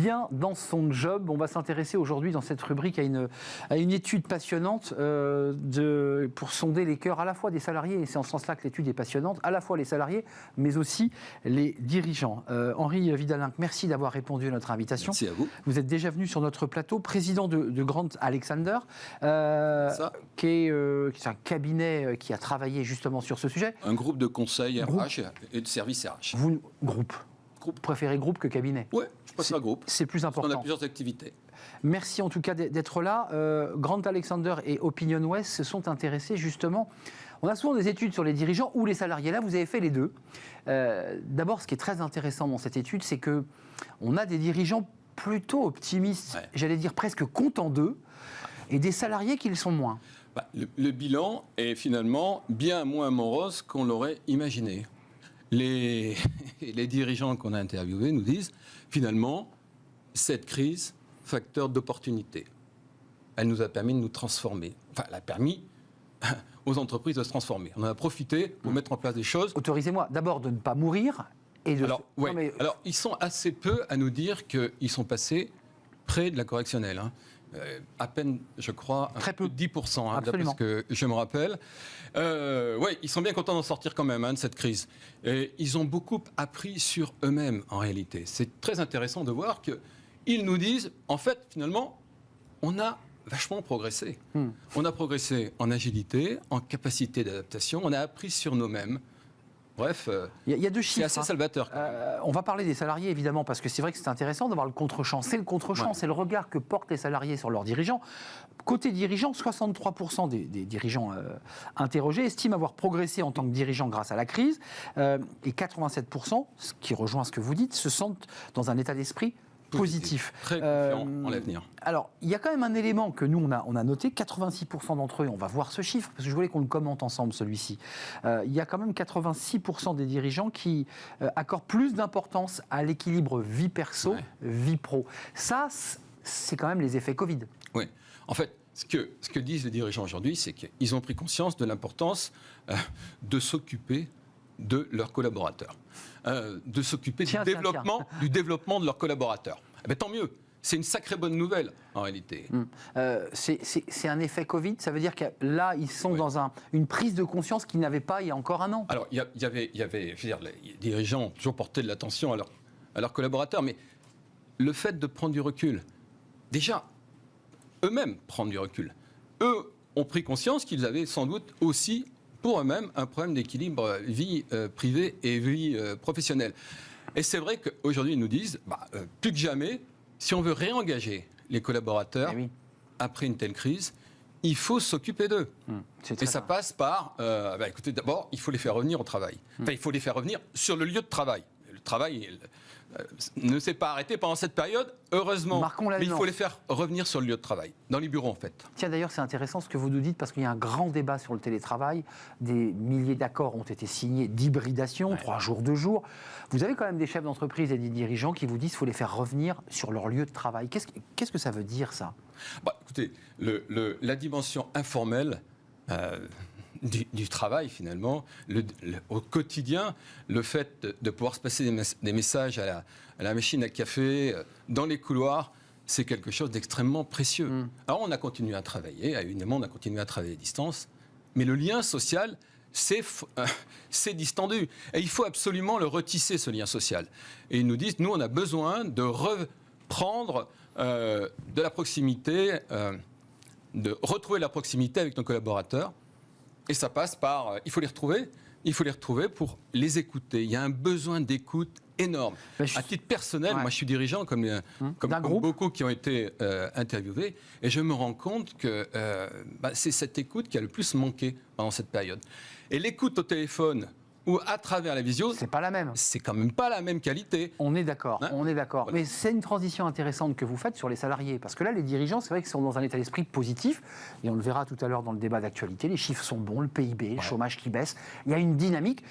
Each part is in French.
bien dans son job. On va s'intéresser aujourd'hui dans cette rubrique à une étude passionnante pour sonder les cœurs à la fois des salariés, et c'est en ce sens-là que l'étude est passionnante, à la fois les salariés, mais aussi les dirigeants. Henri Vidalinck, merci d'avoir répondu à notre invitation. Merci à vous. Vous êtes déjà venu sur notre plateau, président de Grant Alexander, qui est un cabinet qui a travaillé justement sur ce sujet. Un groupe de conseil RH et de services RH. Vous, groupe. Préférez groupe que cabinet? Oui, je préfère groupe. C'est plus important. Parce qu'on a plusieurs activités. Merci en tout cas d'être là. Grant Alexander et Opinion West se sont intéressés justement. On a souvent des études sur les dirigeants ou les salariés. Là, vous avez fait les deux. D'abord, ce qui est très intéressant dans cette étude, c'est qu'on a des dirigeants plutôt optimistes, j'allais dire presque contents d'eux, et des salariés qui le sont moins. Le bilan est finalement bien moins morose qu'on l'aurait imaginé. Les dirigeants qu'on a interviewés nous disent, finalement, cette crise, facteur d'opportunité. Elle nous a permis de nous transformer. Enfin, elle a permis aux entreprises de se transformer. On en a profité pour mettre en place des choses. Autorisez-moi d'abord de ne pas mourir. Et de... Alors, ils sont assez peu à nous dire qu'ils sont passés près de la correctionnelle. À peine, je crois, très peu. 10%, d'après ce que je me rappelle. Ils sont bien contents d'en sortir quand même de cette crise. Et ils ont beaucoup appris sur eux-mêmes, en réalité. C'est très intéressant de voir qu'ils nous disent, en fait, finalement, on a vachement progressé. On a progressé en agilité, en capacité d'adaptation, on a appris sur nous-mêmes. Bref, il y a deux chiffres. C'est assez salvateur. On va parler des salariés, évidemment, parce que c'est vrai que c'est intéressant d'avoir le contre-champ. C'est le contre-champ, c'est le regard que portent les salariés sur leurs dirigeants. Côté dirigeants, 63% des dirigeants interrogés estiment avoir progressé en tant que dirigeants grâce à la crise. Et 87%, ce qui rejoint ce que vous dites, se sentent dans un état d'esprit positif. Très confiant en l'avenir. Alors, il y a quand même un élément que nous, on a noté, 86% d'entre eux, on va voir ce chiffre, parce que je voulais qu'on le commente ensemble, celui-ci. Il y a quand même 86% des dirigeants qui accordent plus d'importance à l'équilibre vie perso, vie pro. Ça, c'est quand même les effets Covid. Oui. En fait, ce que disent les dirigeants aujourd'hui, c'est qu'ils ont pris conscience de l'importance de s'occuper de leurs collaborateurs, de s'occuper du développement de leurs collaborateurs. Tant mieux, c'est une sacrée bonne nouvelle en réalité. C'est un effet Covid, ça veut dire que là, ils sont dans une prise de conscience qu'ils n'avaient pas il y a encore un an. Alors, il y avait je veux dire, les dirigeants ont toujours porté de l'attention à leurs collaborateurs, mais le fait de prendre du recul, déjà, eux-mêmes prendre du recul, eux ont pris conscience qu'ils avaient sans doute aussi pour eux-mêmes un problème d'équilibre vie privée et vie professionnelle. Et c'est vrai qu'aujourd'hui, ils nous disent, plus que jamais, si on veut réengager les collaborateurs après une telle crise, il faut s'occuper d'eux. Et ça passe par, écoutez, d'abord, il faut les faire revenir au travail. Enfin, il faut les faire revenir sur le lieu de travail. Le travail ne s'est pas arrêté pendant cette période, heureusement. Mais il faut les faire revenir sur le lieu de travail, dans les bureaux en fait. Tiens, d'ailleurs, c'est intéressant ce que vous nous dites, parce qu'il y a un grand débat sur le télétravail. Des milliers d'accords ont été signés d'hybridation, 3 jours, 2 jours. Vous avez quand même des chefs d'entreprise et des dirigeants qui vous disent qu'il faut les faire revenir sur leur lieu de travail. Qu'est-ce que ça veut dire, ça ? Écoutez, la dimension informelle du travail, finalement, au quotidien, le fait de pouvoir se passer des messages à la machine à café, dans les couloirs, c'est quelque chose d'extrêmement précieux. Alors, on a continué à travailler, évidemment, on a continué à travailler à distance, mais le lien social, c'est distendu. Et il faut absolument le retisser, ce lien social. Et ils nous disent, nous, on a besoin de reprendre de la proximité, de retrouver la proximité avec nos collaborateurs. Et ça passe par, il faut les retrouver pour les écouter. Il y a un besoin d'écoute énorme. À titre personnel, moi je suis dirigeant comme beaucoup qui ont été interviewés, et je me rends compte que c'est cette écoute qui a le plus manqué pendant cette période. Et l'écoute au téléphone ou à travers la visio, c'est pas la même. C'est quand même pas la même qualité. On est d'accord, on est d'accord. Voilà. Mais c'est une transition intéressante que vous faites sur les salariés, parce que là, les dirigeants, c'est vrai qu'ils sont dans un état d'esprit positif, et on le verra tout à l'heure dans le débat d'actualité, les chiffres sont bons, le PIB, le chômage qui baisse, il y a une dynamique.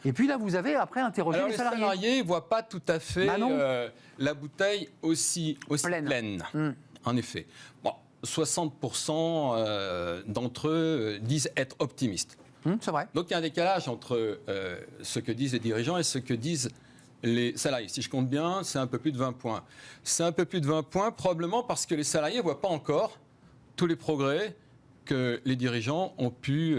Et puis là, vous avez après interrogé les salariés. Les salariés ne voient pas tout à fait la bouteille aussi pleine. En effet. 60% d'entre eux disent être optimistes. C'est vrai. Donc il y a un décalage entre ce que disent les dirigeants et ce que disent les salariés. Si je compte bien, c'est un peu plus de 20 points. C'est un peu plus de 20 points, probablement parce que les salariés ne voient pas encore tous les progrès que les dirigeants ont pu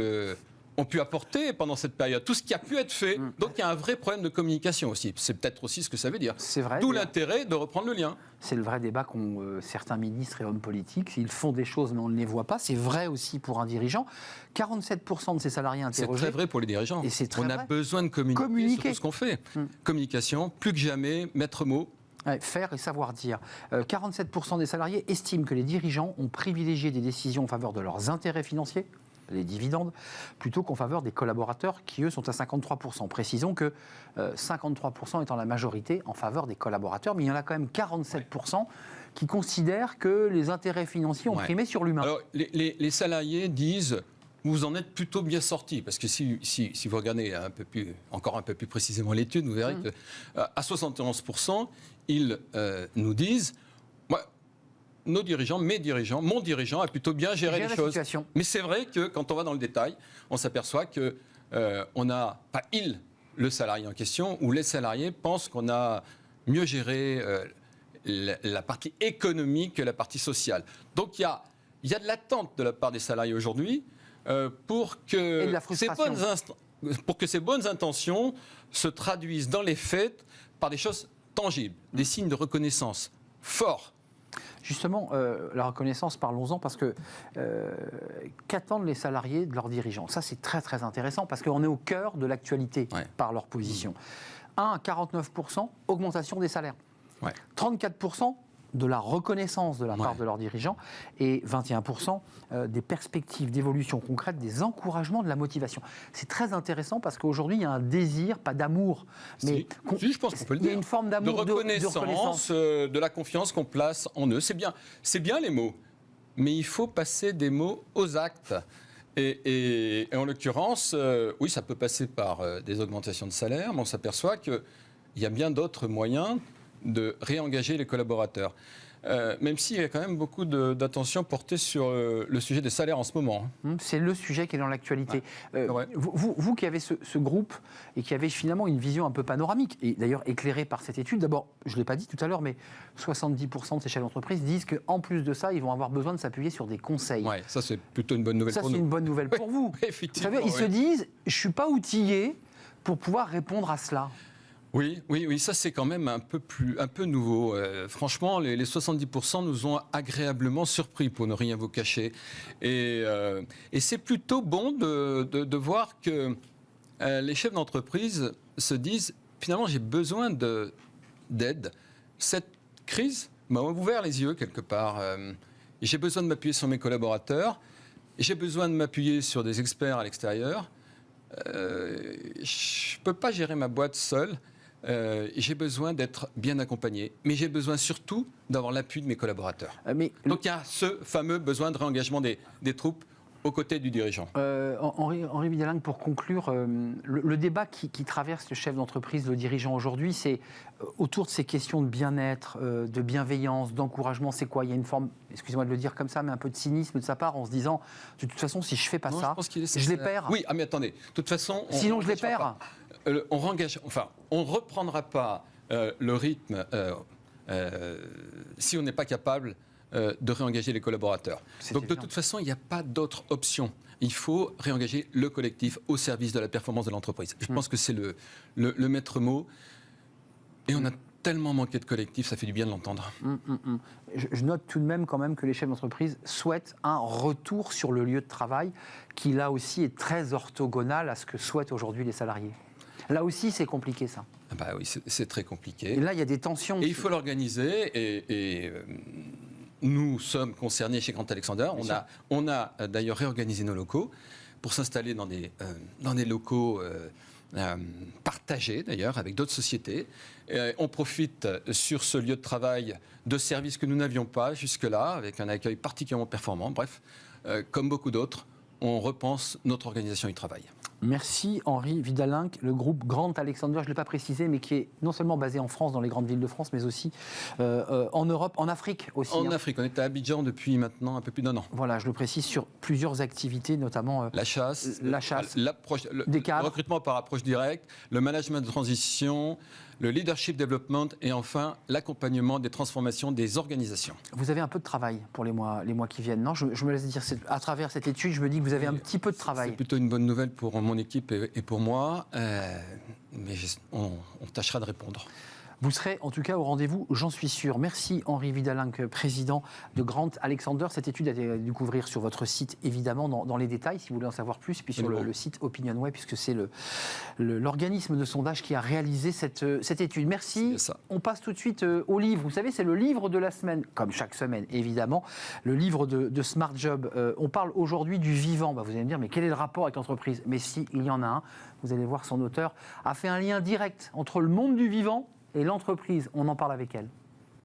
apporter pendant cette période. Tout ce qui a pu être fait. Donc il y a un vrai problème de communication aussi. C'est peut-être aussi ce que ça veut dire. C'est vrai. D'où l'intérêt de reprendre le lien. C'est le vrai débat qu'ont certains ministres et hommes politiques. Ils font des choses, mais on ne les voit pas. C'est vrai aussi pour un dirigeant. 47% de ces salariés interrogés. C'est très vrai pour les dirigeants. Et c'est très on vrai. a besoin de communiquer sur tout ce qu'on fait. Communication, plus que jamais, maître mot. Ouais, faire et savoir dire. 47% des salariés estiment que les dirigeants ont privilégié des décisions en faveur de leurs intérêts financiers, les dividendes, plutôt qu'en faveur des collaborateurs qui, eux, sont à 53%. Précisons que 53% étant la majorité en faveur des collaborateurs, mais il y en a quand même 47% qui considèrent que les intérêts financiers ont primé sur l'humain. Alors, les salariés disent... Vous en êtes plutôt bien sortis, parce que si vous regardez encore un peu plus précisément l'étude, vous verrez qu'à 71%, ils nous disent nos dirigeants, mes dirigeants, mon dirigeant a plutôt bien géré les choses. Situation. Mais c'est vrai que quand on va dans le détail, on s'aperçoit que on n'a pas le salarié en question, ou les salariés pensent qu'on a mieux géré la partie économique que la partie sociale. Donc il y a de l'attente de la part des salariés aujourd'hui. Pour que ces bonnes intentions se traduisent dans les faits par des choses tangibles, des signes de reconnaissance forts. Justement, la reconnaissance, parlons-en, parce que qu'attendent les salariés de leurs dirigeants? Ça, c'est très très intéressant, parce qu'on est au cœur de l'actualité par leur position. 49%, augmentation des salaires. 34%, de la reconnaissance de la part de leurs dirigeants et 21% des perspectives d'évolution concrète, des encouragements, de la motivation. C'est très intéressant parce qu'aujourd'hui, il y a un désir, pas d'amour, mais je pense qu'on peut le dire. Il y a une forme d'amour, de reconnaissance, de la confiance qu'on place en eux. C'est bien les mots, mais il faut passer des mots aux actes. Et en l'occurrence, oui, ça peut passer par des augmentations de salaire, mais on s'aperçoit qu'il y a bien d'autres moyens de réengager les collaborateurs. Même s'il y a quand même beaucoup d'attention portée sur le sujet des salaires en ce moment. C'est le sujet qui est dans l'actualité. Vous qui avez ce groupe et qui avez finalement une vision un peu panoramique, et d'ailleurs éclairée par cette étude, d'abord, je ne l'ai pas dit tout à l'heure, mais 70% de ces chefs d'entreprise disent qu'en plus de ça, ils vont avoir besoin de s'appuyer sur des conseils. Oui, ça c'est plutôt une bonne nouvelle pour nous. Ça c'est une bonne nouvelle pour vous. Effectivement. Vous savez, ils se disent, je ne suis pas outillé pour pouvoir répondre à cela. Oui, ça c'est quand même un peu nouveau. Franchement, les 70% nous ont agréablement surpris, pour ne rien vous cacher. Et c'est plutôt bon de voir que les chefs d'entreprise se disent, finalement j'ai besoin d'aide. Cette crise m'a ouvert les yeux quelque part. J'ai besoin de m'appuyer sur mes collaborateurs, j'ai besoin de m'appuyer sur des experts à l'extérieur. Je ne peux pas gérer ma boîte seul. J'ai besoin d'être bien accompagné, mais j'ai besoin surtout d'avoir l'appui de mes collaborateurs. Donc il y a ce fameux besoin de réengagement des troupes aux côtés du dirigeant. Henri Vidal-Lang, pour conclure, le débat qui traverse le chef d'entreprise, le dirigeant aujourd'hui, c'est autour de ces questions de bien-être, de bienveillance, d'encouragement. C'est quoi? Il y a une forme, excusez-moi de le dire comme ça, mais un peu de cynisme de sa part en se disant, de toute façon, si je ne fais pas ça, je les perds. Oui, mais attendez, de toute façon... Sinon, je les perds. On ne reprendra pas le rythme si on n'est pas capable de réengager les collaborateurs. Donc de toute façon, il n'y a pas d'autre option. Il faut réengager le collectif au service de la performance de l'entreprise. Je pense que c'est le maître mot. Et on a tellement manqué de collectif, ça fait du bien de l'entendre. Je note tout de même quand même que les chefs d'entreprise souhaitent un retour sur le lieu de travail qui là aussi est très orthogonal à ce que souhaitent aujourd'hui les salariés. Là aussi, c'est compliqué, ça. Bah oui, c'est très compliqué. Et là, il y a des tensions. Et il faut l'organiser. Et nous sommes concernés chez Grant Alexander. On a d'ailleurs réorganisé nos locaux pour s'installer dans des locaux partagés, d'ailleurs, avec d'autres sociétés. On profite sur ce lieu de travail de services que nous n'avions pas jusque-là, avec un accueil particulièrement performant. Bref, comme beaucoup d'autres, on repense notre organisation du travail. Merci Henri Vidal-Lang, le groupe Grant Alexander, je ne l'ai pas précisé, mais qui est non seulement basé en France, dans les grandes villes de France, mais aussi en Europe, en Afrique aussi. En Afrique, on est à Abidjan depuis maintenant un peu plus d'1 an. Voilà, je le précise, sur plusieurs activités, notamment la chasse, le le recrutement par approche directe, le management de transition, le leadership development et enfin l'accompagnement des transformations des organisations. Vous avez un peu de travail pour les mois qui viennent, non ? Je me laisse dire, à travers cette étude, je me dis que vous avez un petit peu de travail. C'est plutôt une bonne nouvelle pour mon équipe et pour moi, mais on tâchera de répondre. Vous serez en tout cas au rendez-vous, j'en suis sûr. Merci Henri Vidalinck, président de Grant Alexander. Cette étude est à découvrir sur votre site, évidemment, dans les détails, si vous voulez en savoir plus, puis sur le site OpinionWay, puisque c'est l'organisme de sondage qui a réalisé cette étude. Merci. On passe tout de suite au livre. Vous savez, c'est le livre de la semaine, comme chaque semaine, évidemment, le livre de Smart Job. On parle aujourd'hui du vivant. Vous allez me dire, mais quel est le rapport avec l'entreprise ? Mais si, il y en a un. Vous allez voir, son auteur a fait un lien direct entre le monde du vivant et l'entreprise. On en parle avec elle.